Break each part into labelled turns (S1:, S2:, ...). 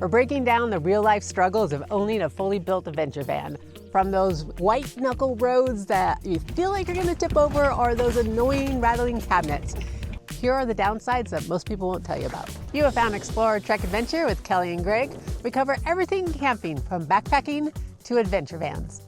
S1: We're breaking down the real-life struggles of owning a fully built adventure van. From those white-knuckle roads that you feel like you're gonna tip over, or those annoying rattling cabinets. Here are the downsides that most people won't tell you about. You have found Explorer Trek Adventure with Kelly and Greg. We cover everything camping, from backpacking to adventure vans.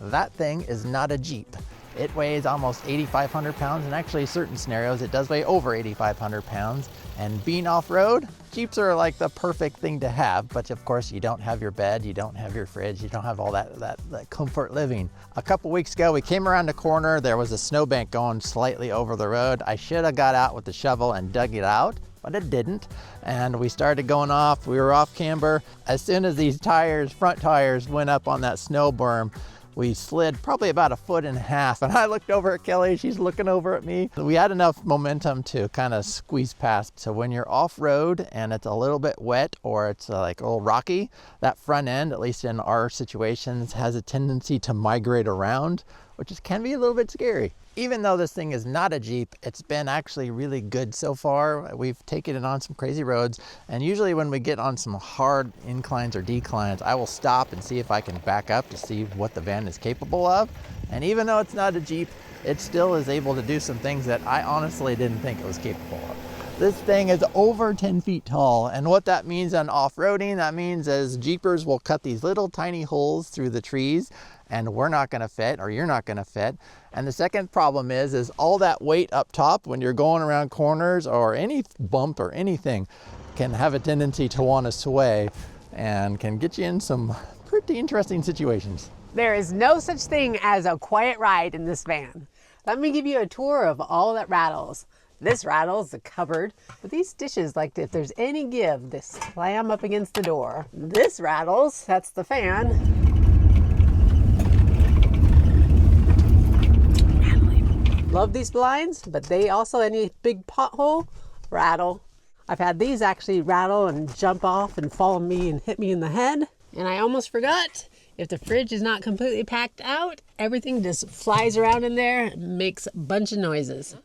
S2: That thing is not a Jeep. It weighs almost 8,500 pounds, and actually certain scenarios it does weigh over 8,500 pounds. And being off-road, Jeeps are like the perfect thing to have, but of course you don't have your bed, you don't have your fridge, you don't have all that comfort living. A couple weeks ago we came around the corner, there was a snowbank going slightly over the road. I should have got out with the shovel and dug it out, but it didn't. And we started going off, we were off camber. As soon as these tires, front tires, went up on that snow berm, we slid probably about 1.5 feet, and I looked over at Kelly, she's looking over at me. We had enough momentum to kind of squeeze past. So when you're off-road and it's a little bit wet or it's like a little rocky, that front end, at least in our situations, has a tendency to migrate around, which can be a little bit scary. Even though this thing is not a Jeep, it's been actually really good so far. We've taken it on some crazy roads, and usually when we get on some hard inclines or declines, I will stop and see if I can back up to see what the van is capable of. And even though it's not a Jeep, it still is able to do some things that I honestly didn't think it was capable of. This thing is over 10 feet tall, and what that means on off-roading, that means as Jeepers will cut these little tiny holes through the trees, and we're not gonna fit, or you're not gonna fit. And the second problem is all that weight up top when you're going around corners or any bump or anything can have a tendency to want to sway and can get you in some pretty interesting situations.
S1: There is no such thing as a quiet ride in this van. Let me give you a tour of all that rattles. This rattles the cupboard, but these dishes, like if there's any give, they slam up against the door. This rattles, that's the fan. Rattling. Love these blinds, but they also, any big pothole, rattle. I've had these actually rattle and jump off and fall on me and hit me in the head. And I almost forgot, if the fridge is not completely packed out, everything just flies around in there and makes a bunch of noises.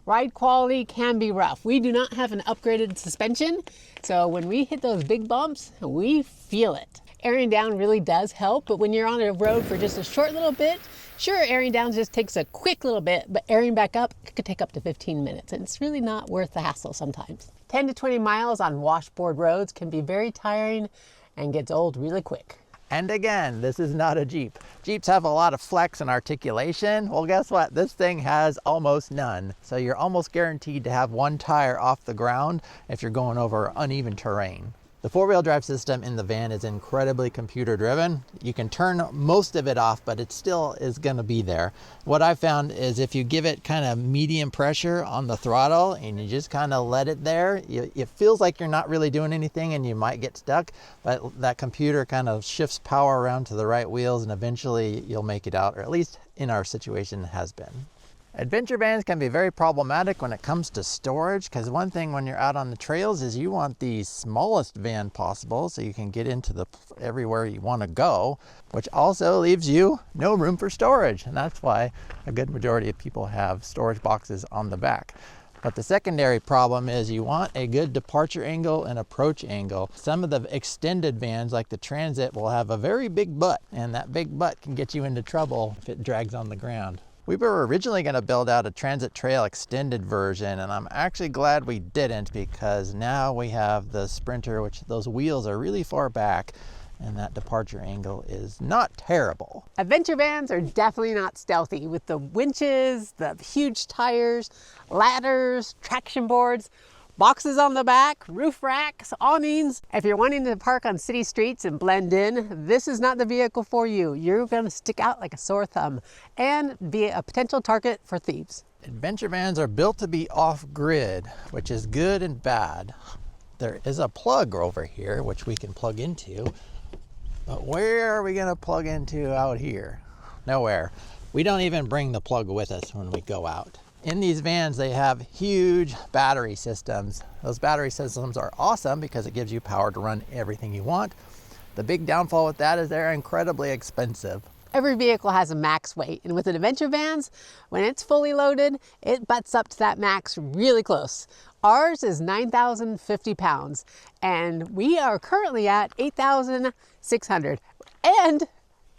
S1: Ride quality can be rough. We do not have an upgraded suspension, so when we hit those big bumps, we feel it. Airing down really does help, but when you're on a road for just a short little bit, sure, airing down just takes a quick little bit, but airing back up could take up to 15 minutes, and it's really not worth the hassle sometimes. 10 to 20 miles on washboard roads can be very tiring and gets old really quick.
S2: And again, this is not a Jeep. Jeeps have a lot of flex and articulation. Well, guess what? This thing has almost none. So you're almost guaranteed to have one tire off the ground if you're going over uneven terrain. The four-wheel drive system in the van is incredibly computer driven. You can turn most of it off, but it still is gonna be there. What I found is if you give it kind of medium pressure on the throttle and you just kind of let it there, it feels like you're not really doing anything and you might get stuck, but that computer kind of shifts power around to the right wheels and eventually you'll make it out, or at least in our situation has been. Adventure vans can be very problematic when it comes to storage, because one thing when you're out on the trails is you want the smallest van possible so you can get into everywhere you want to go, which also leaves you no room for storage. And that's why a good majority of people have storage boxes on the back. But the secondary problem is you want a good departure angle and approach angle. Some of the extended vans like the Transit will have a very big butt, and that big butt can get you into trouble if it drags on the ground. We were originally going to build out a Transit Trail extended version, and I'm actually glad we didn't, because now we have the Sprinter, which those wheels are really far back and that departure angle is not terrible.
S1: Adventure vans are definitely not stealthy, with the winches, the huge tires, ladders, traction boards, boxes on the back, roof racks, awnings. If you're wanting to park on city streets and blend in, this is not the vehicle for you. You're gonna stick out like a sore thumb and be a potential target for thieves.
S2: Adventure vans are built to be off-grid, which is good and bad. There is a plug over here, which we can plug into, but where are we gonna plug into out here? Nowhere. We don't even bring the plug with us when we go out. In these vans, they have huge battery systems. Those battery systems are awesome because it gives you power to run everything you want. The big downfall with that is they're incredibly expensive.
S1: Every vehicle has a max weight, and with the adventure vans, when it's fully loaded, it butts up to that max really close. Ours is 9,050 pounds, and we are currently at 8,600, and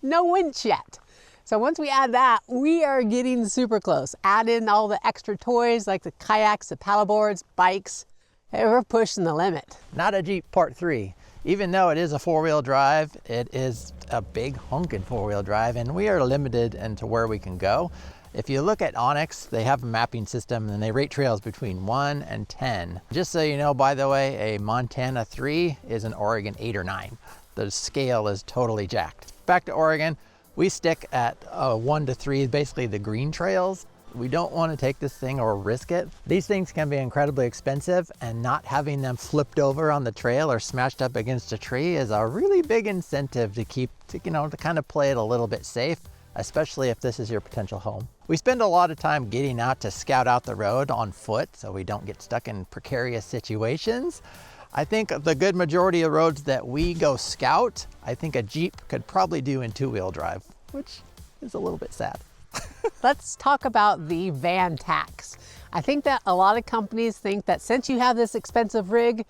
S1: no winch yet. So once we add that, we are getting super close. Add in all the extra toys like the kayaks, the paddleboards, bikes, and we're pushing the limit.
S2: Not a Jeep Part 3. Even though it is a four-wheel drive, it is a big honking four-wheel drive, and we are limited into where we can go. If you look at Onyx, they have a mapping system and they rate trails between 1 and 10. Just so you know, by the way, a Montana 3 is an Oregon 8 or 9. The scale is totally jacked. Back to Oregon, we stick at 1 to 3, basically the green trails. We don't want to take this thing or risk it. These things can be incredibly expensive, and not having them flipped over on the trail or smashed up against a tree is a really big incentive to to kind of play it a little bit safe, especially if this is your potential home. We spend a lot of time getting out to scout out the road on foot so we don't get stuck in precarious situations. I think the good majority of roads that we go scout, I think a Jeep could probably do in two-wheel drive, which is a little bit sad.
S1: Let's talk about the van tax. I think that a lot of companies think that since you have this expensive rig,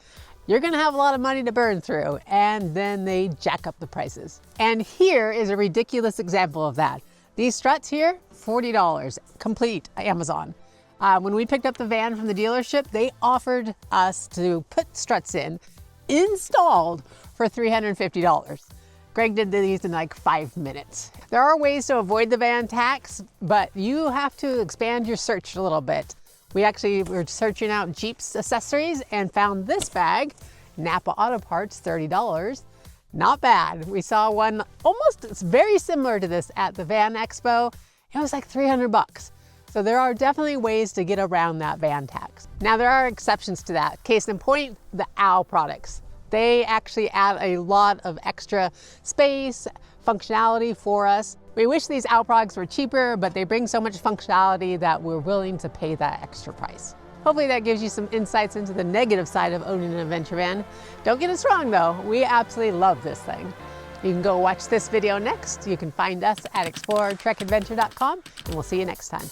S1: you're gonna have a lot of money to burn through, and then they jack up the prices. And here is a ridiculous example of that. These struts here, $40, complete, Amazon. When we picked up the van from the dealership, they offered us to put struts in, installed, for $350. Greg did these in like 5 minutes. There are ways to avoid the van tax, but you have to expand your search a little bit. We actually were searching out Jeep's accessories and found this bag, Napa Auto Parts, $30. Not bad. We saw one it's very similar to this at the Van Expo. It was like 300 bucks. So there are definitely ways to get around that van tax. Now there are exceptions to that. Case in point, the OWL products. They actually add a lot of extra space, functionality for us. We wish these OWL products were cheaper, but they bring so much functionality that we're willing to pay that extra price. Hopefully that gives you some insights into the negative side of owning an adventure van. Don't get us wrong though, we absolutely love this thing. You can go watch this video next. You can find us at explorertrekadventure.com, and we'll see you next time.